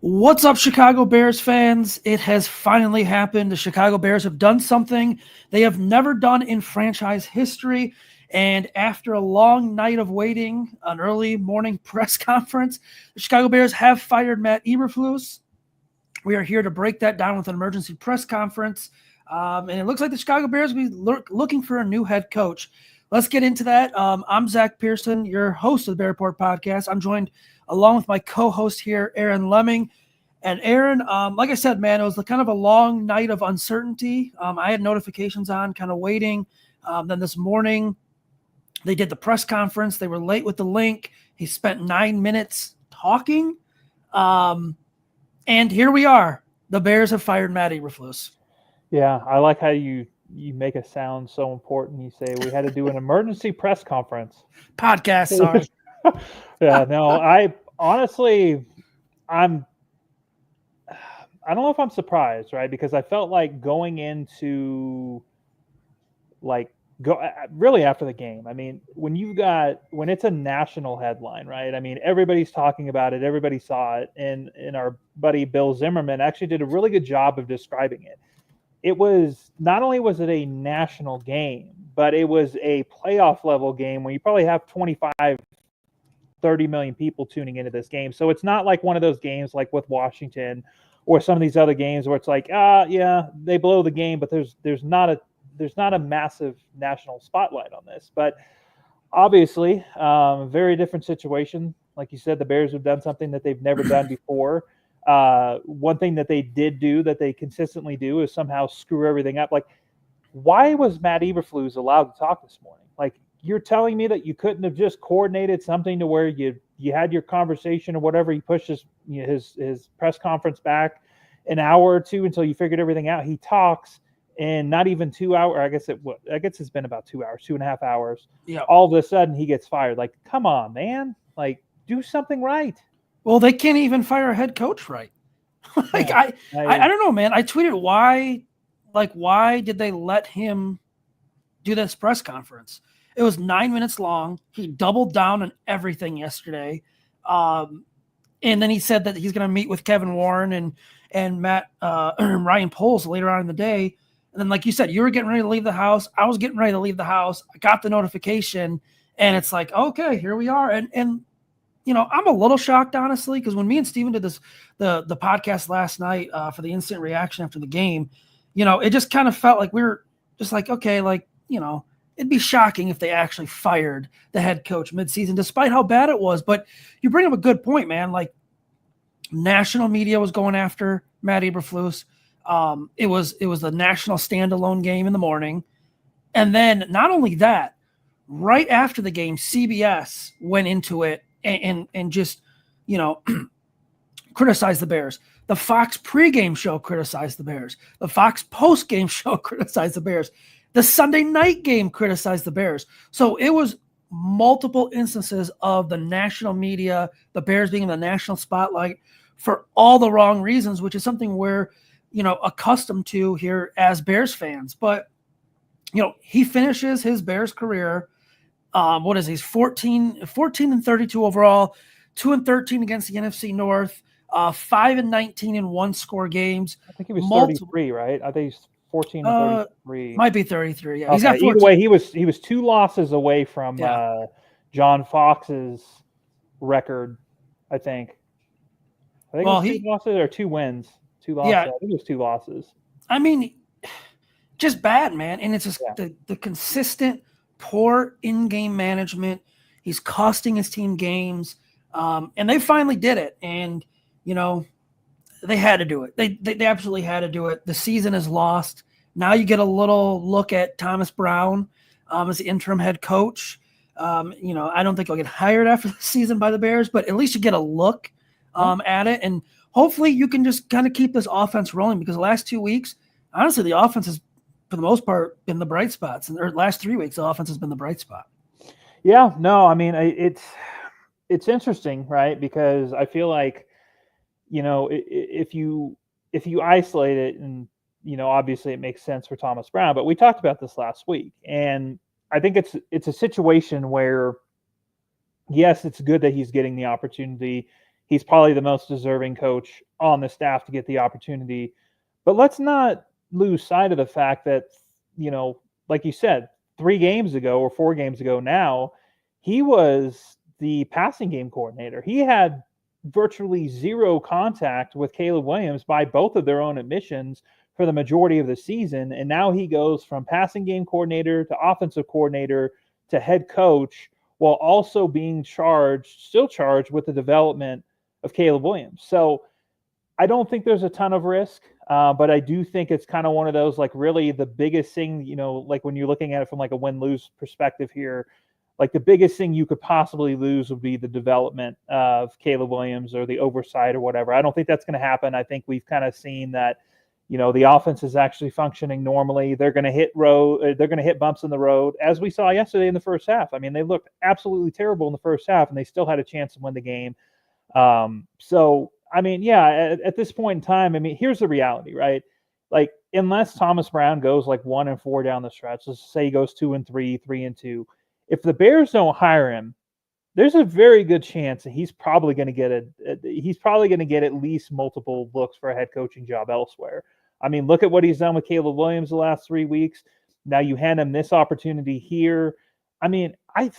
What's up, Chicago Bears fans? It has finally happened. The Chicago Bears have done something they have never done in franchise history. And after a long night of waiting, an early morning press conference, the Chicago Bears have fired Matt Eberflus. We are here to break that down with an emergency press conference. And it looks like the Chicago Bears will be looking for a new head coach. Let's get into that. I'm Zach Pearson, your host of the Bear Report podcast. I'm joined along with my co-host here, Aaron Lemming. And Aaron, like I said, man, it was kind of a long night of uncertainty. I had notifications on, kind of waiting. Then this morning, they did the press conference. They were late with the link. He spent 9 minutes talking. And here we are. The Bears have fired Matt Eberflus. Yeah, I like how you make it sound so important. You say we had to do an emergency press conference. Podcast, sorry. Yeah, no, I don't know if I'm surprised, right? Because I felt like going into really after the game. I mean, when it's a national headline, right? I mean, everybody's talking about it, everybody saw it, and our buddy Bill Zimmerman actually did a really good job of describing it. It was not only was it a national game, but it was a playoff level game where you probably have 25, 30 million people tuning into this game. So it's not like one of those games like with Washington or some of these other games where it's like, yeah, they blow the game, but there's not a massive national spotlight on this. But obviously, very different situation. Like you said, the Bears have done something that they've never done before. One thing that they did do that they consistently do is somehow screw everything up. Like, why was Matt Eberflus allowed to talk this morning? Like, you're telling me that you couldn't have just coordinated something to where you had your conversation or whatever. He pushed his press conference back an hour or two until you figured everything out. He talks in not even 2 hours. I guess it's been about 2 hours, 2.5 hours. Yeah. All of a sudden he gets fired. Like, come on, man. Like, do something right. Well, they can't even fire a head coach right. I don't know, man. I tweeted why did they let him do this press conference? It was 9 minutes long. He doubled down on everything yesterday. And then he said that he's going to meet with Kevin Warren and Matt Ryan Poles later on in the day. And then, like you said, you were getting ready to leave the house. I was getting ready to leave the house. I got the notification, and it's like, okay, here we are. And you know, I'm a little shocked, honestly, because when me and Steven did the podcast last night for the instant reaction after the game, you know, it just kind of felt like we were just like, okay, like, you know, it'd be shocking if they actually fired the head coach midseason, despite how bad it was. But you bring up a good point, man. Like, national media was going after Matt Eberflus. It was the national standalone game in the morning. And then not only that, right after the game, CBS went into it and just, you know, criticized the Bears. The Fox pregame show criticized the Bears. The Fox postgame show criticized the Bears. The Sunday night game criticized the Bears. So it was multiple instances of the national media, the Bears being in the national spotlight for all the wrong reasons, which is something we're, you know, accustomed to here as Bears fans. But, you know, he finishes his Bears career. What is he? He's 14-32 overall, 2-13 against the NFC North, 5-19 in one-score games. I think he was 33, right? I think he's 14-33. Might be 33. Yeah, okay. He's got 14. Either way, he was 2 losses away from John Fox's record. I think it was 2 losses or 2 wins. 2 losses. Yeah. I think it was 2 losses. I mean, just bad, man. And it's just the consistent poor in-game management. He's costing his team games. And they finally did it. And, you know, they had to do it. They absolutely had to do it. The season is lost. Now you get a little look at Thomas Brown as the interim head coach. You know, I don't think he'll get hired after the season by the Bears, but at least you get a look at it. And hopefully you can just kind of keep this offense rolling, because the last 2 weeks, honestly, the offense has, for the most part, been the bright spots. And the last 3 weeks, the offense has been the bright spot. Yeah, no, I mean, it's interesting, right? Because I feel like, you know, if you isolate it, and, you know, obviously it makes sense for Thomas Brown, but we talked about this last week, and I think it's a situation where, yes, it's good that he's getting the opportunity. he's probably the most deserving coach on the staff to get the opportunity. But let's not lose sight of the fact that, like you said, 3 games ago or 4 games ago now, he was the passing game coordinator. He had virtually zero contact with Caleb Williams by both of their own admissions for the majority of the season. And now he goes from passing game coordinator to offensive coordinator to head coach, while also being still charged with the development of Caleb Williams. So I don't think there's a ton of risk, but I do think it's kind of one of those, like, really the biggest thing, like when you're looking at it from like a win-lose perspective here, like the biggest thing you could possibly lose would be the development of Caleb Williams or the oversight or whatever. I don't think that's going to happen. I think we've kind of seen that, the offense is actually functioning normally. They're going to hit bumps in the road, as we saw yesterday in the first half. I mean, they looked absolutely terrible in the first half, and they still had a chance to win the game. So, I mean, yeah, at this point in time, I mean, here's the reality, right? Like, unless Thomas Brown goes like 1-4 down the stretch, let's say he goes 2-3, 3-2. If the Bears don't hire him, there's a very good chance that he's probably going to get at least multiple looks for a head coaching job elsewhere. I mean, look at what he's done with Caleb Williams the last 3 weeks. Now you hand him this opportunity here. I mean, I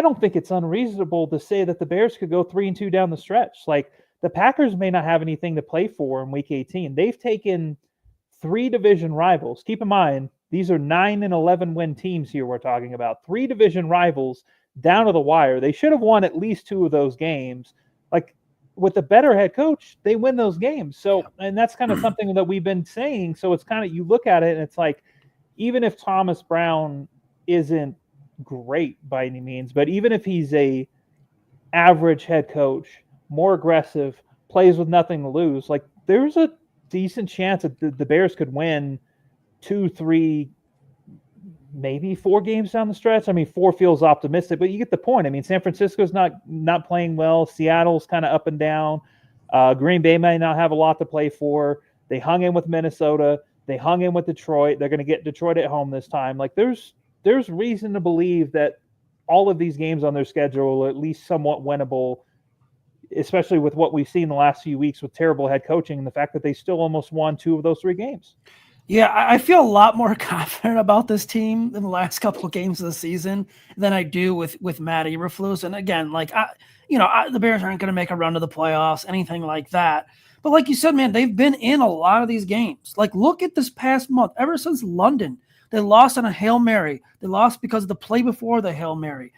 don't think it's unreasonable to say that the Bears could go 3-2 down the stretch. Like, the Packers may not have anything to play for in Week 18. They've taken 3 division rivals. Keep in mind, these are 9 and 11 win teams here we're talking about. 3 division rivals down to the wire. They should have won at least 2 of those games. Like, with a better head coach, they win those games. So, and that's kind of something that we've been saying. So it's kind of, you look at it and it's like, even if Thomas Brown isn't great by any means, but even if he's a average head coach, more aggressive, plays with nothing to lose, like, there's a decent chance that the Bears could win 2, 3, maybe 4 games down the stretch. I mean, 4 feels optimistic, but you get the point. I mean, San Francisco's not playing well. Seattle's kind of up and down. Green Bay may not have a lot to play for. They hung in with Minnesota. They hung in with Detroit. They're going to get Detroit at home this time. Like, there's reason to believe that all of these games on their schedule are at least somewhat winnable, especially with what we've seen the last few weeks with terrible head coaching and the fact that they still almost won 2 of those 3 games. Yeah, I feel a lot more confident about this team in the last couple of games of the season than I do with Matt Eberflus. And again, like, the Bears aren't going to make a run to the playoffs, anything like that. But like you said, man, they've been in a lot of these games. Like, look at this past month. Ever since London, they lost on a Hail Mary. They lost because of the play before the Hail Mary.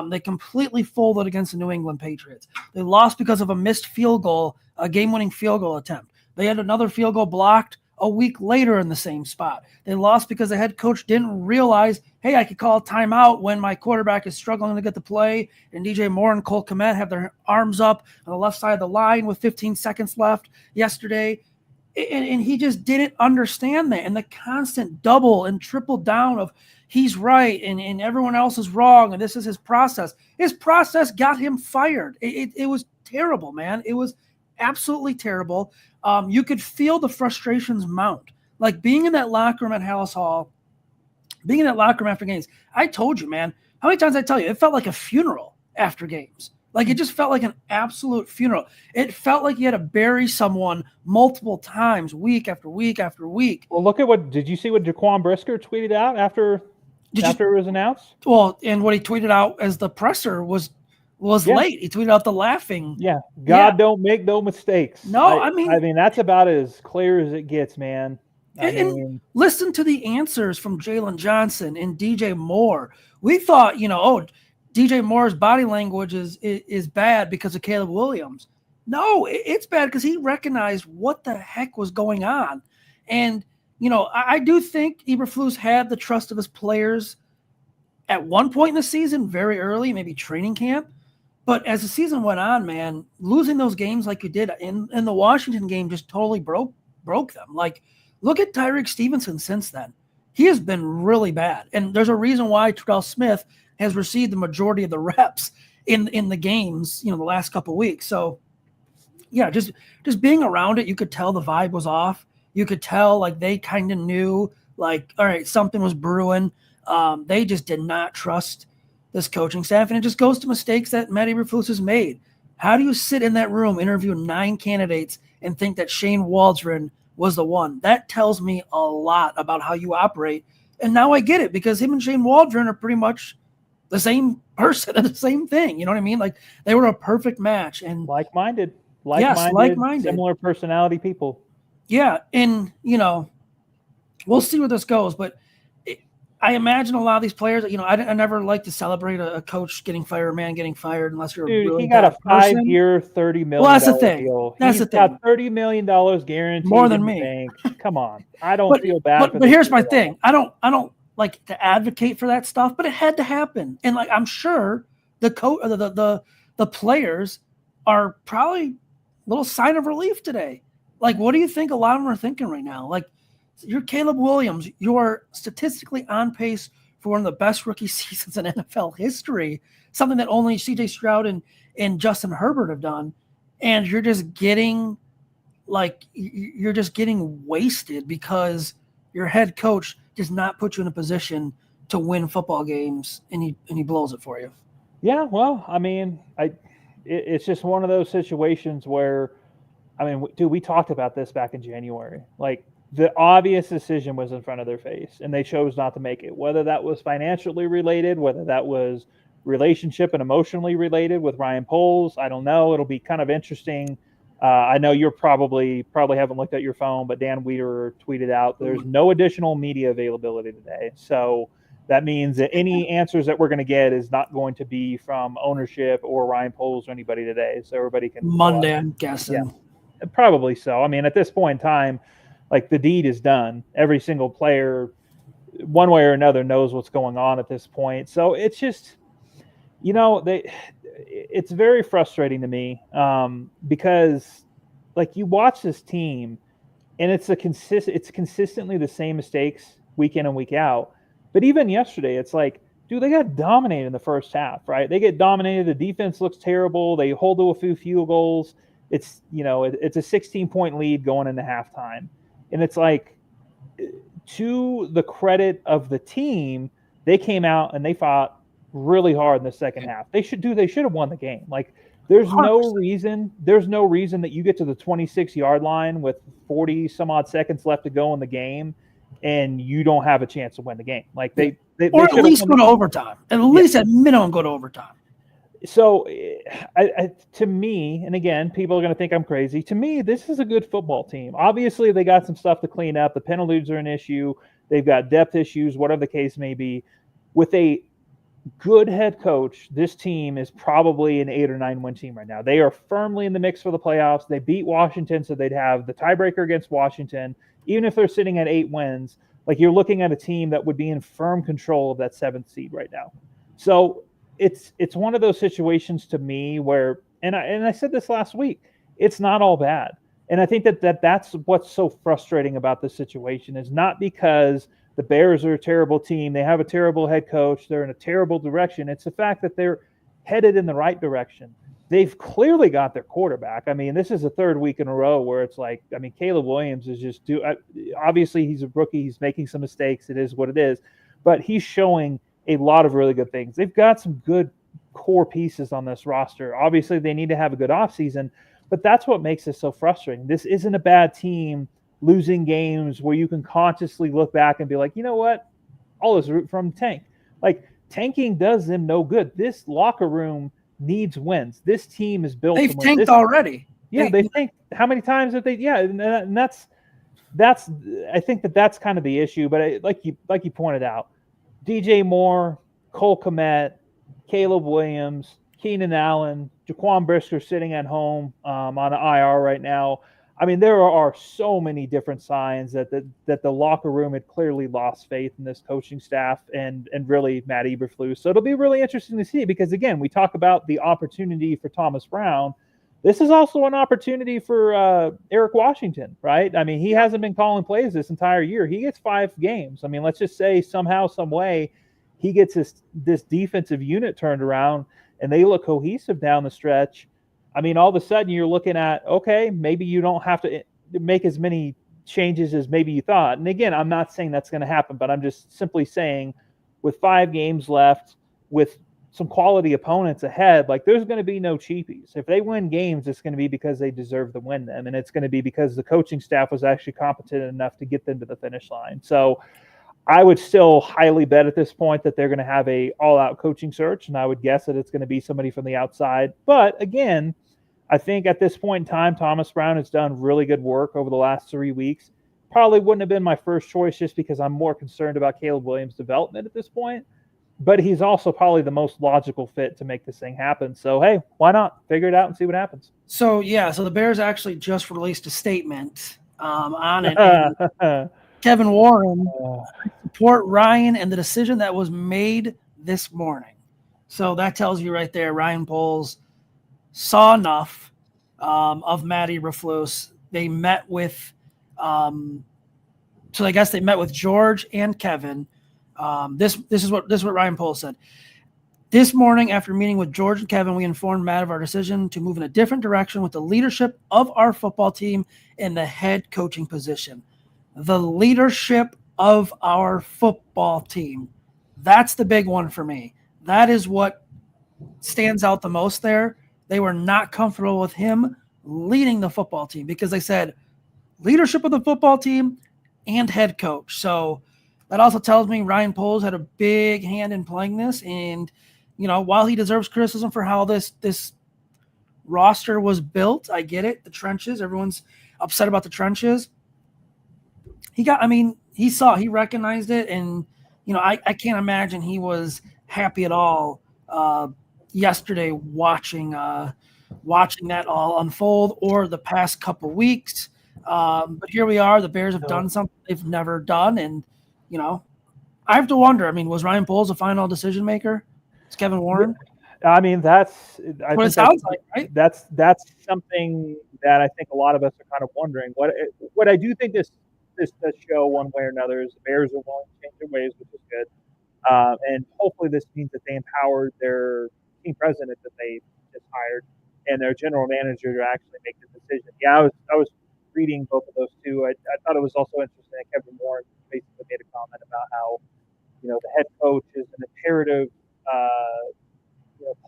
They completely folded against the New England Patriots. They lost because of a missed field goal, a game-winning field goal attempt. They had another field goal blocked a week later in the same spot. They lost because the head coach didn't realize, hey, I could call a timeout when my quarterback is struggling to get the play, and DJ Moore and Cole Kmet have their arms up on the left side of the line with 15 seconds left yesterday. And he just didn't understand that. And the constant double and triple down of he's right and everyone else is wrong and this is his process. His process got him fired. It was terrible, man. It was absolutely terrible. You could feel the frustrations mount. Like, being in that locker room at Hallis Hall, being in that locker room after games, I told you, man, how many times I tell you, it felt like a funeral after games. Like, it just felt like an absolute funeral. It felt like you had to bury someone multiple times, week after week after week. Well, did you see what Jaquan Brisker tweeted out after it was announced? Well, and what he tweeted out as the presser was late. He tweeted out the laughing. Yeah. God don't make no mistakes. No, I mean, that's about as clear as it gets, man. And listen to the answers from Jalen Johnson and DJ Moore. We thought, DJ Moore's body language is bad because of Caleb Williams. No, it's bad because he recognized what the heck was going on. And, I do think Eberflus had the trust of his players at one point in the season, very early, maybe training camp. But as the season went on, man, losing those games like you did in the Washington game just totally broke them. Like, look at Tyreek Stevenson since then. He has been really bad. And there's a reason why Terrell Smith has received the majority of the reps in the games, the last couple of weeks. So, yeah, just being around it, you could tell the vibe was off. You could tell, like, they kind of knew, like, all right, something was brewing. They just did not trust this coaching staff, and it just goes to mistakes that Matt Eberflus has made. How do you sit in that room, interview 9 candidates, and think that Shane Waldron was the one? That tells me a lot about how you operate. And now I get it, because him and Shane Waldron are pretty much the same person and the same thing. You know what I mean? Like, they were a perfect match. And like-minded, similar personality people. Yeah. And, we'll see where this goes, but I imagine a lot of these players, I never like to celebrate a coach getting fired, a man getting fired, unless you're really he got a 5-year, $30 million that's the thing. deal. That's He's the thing. got $30 million guaranteed more than in the me. bank. Come on, I don't feel bad. But here's my thing. I don't like to advocate for that stuff, but it had to happen, and like I'm sure the players are probably a little sign of relief today. Like, what do you think a lot of them are thinking right now? Like, you're Caleb Williams. You are statistically on pace for one of the best rookie seasons in NFL history, something that only C.J. Stroud and Justin Herbert have done. And you're just getting wasted because your head coach does not put you in a position to win football games, and he blows it for you. Yeah, well, I mean, it's just one of those situations where, I mean, dude, we talked about this back in January. Like, the obvious decision was in front of their face, and they chose not to make it. Whether that was financially related, whether that was relationship and emotionally related with Ryan Poles, I don't know. It'll be kind of interesting. I know you're probably haven't looked at your phone, but Dan Weeder tweeted out there's no additional media availability today. So that means that any answers that we're going to get is not going to be from ownership or Ryan Poles or anybody today. So everybody can Monday, I'm guessing. Yeah, probably so. I mean, at this point in time, like, the deed is done. Every single player, one way or another, knows what's going on at this point. So it's just, it's very frustrating to me because, like, you watch this team, and it's consistently the same mistakes week in and week out. But even yesterday, it's like, dude, they got dominated in the first half, right? They get dominated. The defense looks terrible. They hold to a few field goals. It's a 16-point lead going into halftime. And it's like, to the credit of the team, they came out and they fought really hard in the second half. They should have won the game. Like, there's 100%. no reason that you get to the 26-yard line with 40 some odd seconds left to go in the game and you don't have a chance to win the game. Like, they at least go to overtime. At least at minimum go to overtime. So, to me, and again, people are going to think I'm crazy. To me, this is a good football team. Obviously, they got some stuff to clean up. The penalties are an issue. They've got depth issues, whatever the case may be. With a good head coach, this team is probably an 8 or 9 win team right now. They are firmly in the mix for the playoffs. They beat Washington, so they'd have the tiebreaker against Washington. Even if they're sitting at 8 wins, like, you're looking at a team that would be in firm control of that 7th seed right now. So it's one of those situations to me where, and I said this last week, it's not all bad. And I think that's what's so frustrating about this situation, is not because the Bears are a terrible team, they have a terrible head coach, they're in a terrible direction. It's the fact that they're headed in the right direction. They've clearly got their quarterback. I mean, this is the 3rd week in a row where it's like, I mean, Caleb Williams is just obviously he's a rookie, he's making some mistakes, it is what it is, but he's showing a lot of really good things. They've got some good core pieces on this roster. Obviously, they need to have a good offseason, but that's what makes it so frustrating. This isn't a bad team losing games where you can consciously look back and be like, you know what? I'll just root from tank. Like, tanking does them no good. This locker room needs wins. This team is built. They've tanked already. Yeah, they've tanked. How many times have they? Yeah, and that's. I think that's kind of the issue. But like you pointed out, DJ Moore, Cole Kmet, Caleb Williams, Keenan Allen, Jaquan Brisker sitting at home on an IR right now. I mean, there are so many different signs that the locker room had clearly lost faith in this coaching staff and really Matt Eberflus. So it'll be really interesting to see, because, again, we talk about the opportunity for Thomas Brown. This is also an opportunity for Eric Washington, right? I mean, he hasn't been calling plays this entire year. He gets 5 games. I mean, let's just say somehow, some way, he gets this defensive unit turned around and they look cohesive down the stretch. I mean, all of a sudden you're looking at, okay, maybe you don't have to make as many changes as maybe you thought. And again, I'm not saying that's going to happen, but I'm just simply saying, with 5 games left, with some quality opponents ahead, like there's going to be no cheapies. If they win games, it's going to be because they deserve to win them. And it's going to be because the coaching staff was actually competent enough to get them to the finish line. So I would still highly bet at this point that they're going to have a all-out coaching search. And I would guess that it's going to be somebody from the outside. But again, I think at this point in time, Thomas Brown has done really good work over the last 3 weeks. Probably wouldn't have been my first choice just because I'm more concerned about Caleb Williams' development at this point. But he's also probably the most logical fit to make this thing happen. So, hey, why not figure it out and see what happens? So the Bears actually just released a statement on it. Kevin Warren support Ryan and the decision that was made this morning. So that tells you right there, Ryan Poles saw enough of Matt Eberflus. They met with so I guess they met with George and Kevin. This is what Ryan Poles said. This morning, after meeting with George and Kevin, we informed Matt of our decision to move in a different direction with the leadership of our football team in the head coaching position. The leadership of our football team. That's the big one for me. That is what stands out the most there. They were not comfortable with him leading the football team because they said leadership of the football team and head coach. So that also tells me Ryan Poles had a big hand in playing this. And, while he deserves criticism for how this roster was built, I get it. The trenches, everyone's upset about the trenches. He recognized it. And, I can't imagine he was happy at all yesterday watching that all unfold or the past couple weeks. But here we are. The Bears have done something they've never done. And, I have to wonder, was Ryan Poles a final decision maker? It's Kevin Warren? I mean, that's what it sounds like, right? That's something that I think a lot of us are kind of wondering. What I do think this does show one way or another is the Bears are willing to change their ways, which is good. And hopefully this means that they empowered their team president that they just hired and their general manager to actually make the decision. Yeah, I was reading both of those two. I thought it was also interesting that Kevin Warren basically made a comment about how, the head coach is an imperative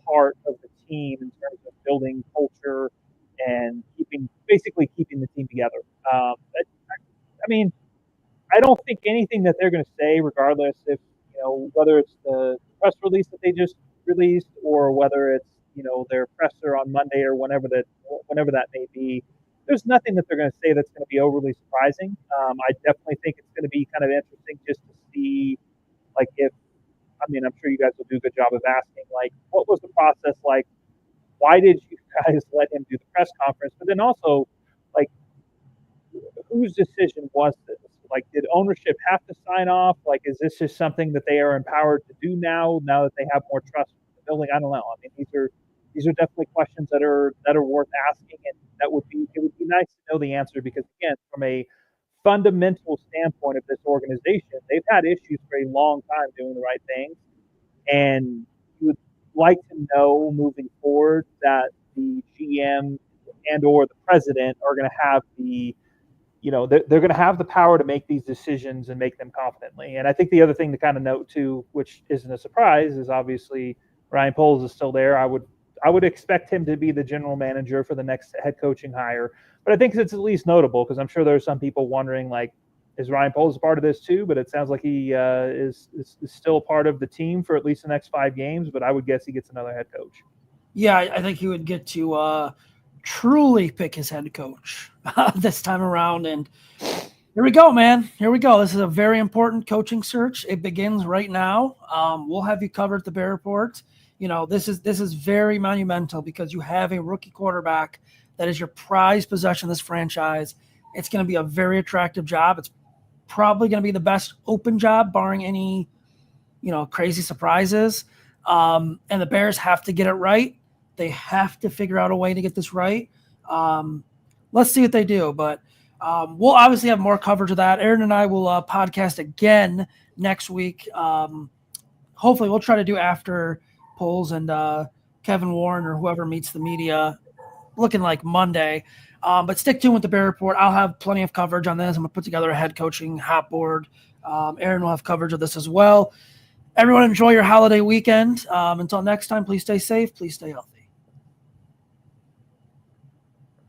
part of the team in terms of building culture and keeping the team together. I don't think anything that they're going to say, regardless if, whether it's the press release that they just released or whether it's, their presser on Monday or whenever that may be, there's nothing that they're going to say that's going to be overly surprising. I definitely think it's going to be kind of interesting just to see, I'm sure you guys will do a good job of asking, what was the process like? Why did you guys let him do the press conference? But then also, whose decision was this? Did ownership have to sign off? Is this just something that they are empowered to do now that they have more trust in the building? I don't know. These are definitely questions that are worth asking, and it would be nice to know the answer because, again, from a fundamental standpoint of this organization, they've had issues for a long time doing the right things, and you would like to know moving forward that the GM and or the president are going to have they're going to have the power to make these decisions and make them confidently. And I think the other thing to kind of note too, which isn't a surprise, is obviously Ryan Poles is still there. I would expect him to be the general manager for the next head coaching hire. But I think it's at least notable because I'm sure there are some people wondering, is Ryan Poles a part of this too? But it sounds like he is still a part of the team for at least the next 5 games. But I would guess he gets another head coach. Yeah, I think he would get to truly pick his head coach this time around. And here we go, man. Here we go. This is a very important coaching search. It begins right now. We'll have you covered at the Bear Report. This is very monumental because you have a rookie quarterback that is your prized possession of this franchise. It's going to be a very attractive job. It's probably going to be the best open job, barring any, crazy surprises. And the Bears have to get it right. They have to figure out a way to get this right. Let's see what they do. But we'll obviously have more coverage of that. Aaron and I will podcast again next week. Hopefully we'll try to do after Poles and Kevin Warren or whoever meets the media, looking like Monday. But stick tuned with the Bear Report. I'll have plenty of coverage on this. I'm going to put together a head coaching hot board. Aaron will have coverage of this as well. Everyone enjoy your holiday weekend. Until next time, please stay safe. Please stay healthy.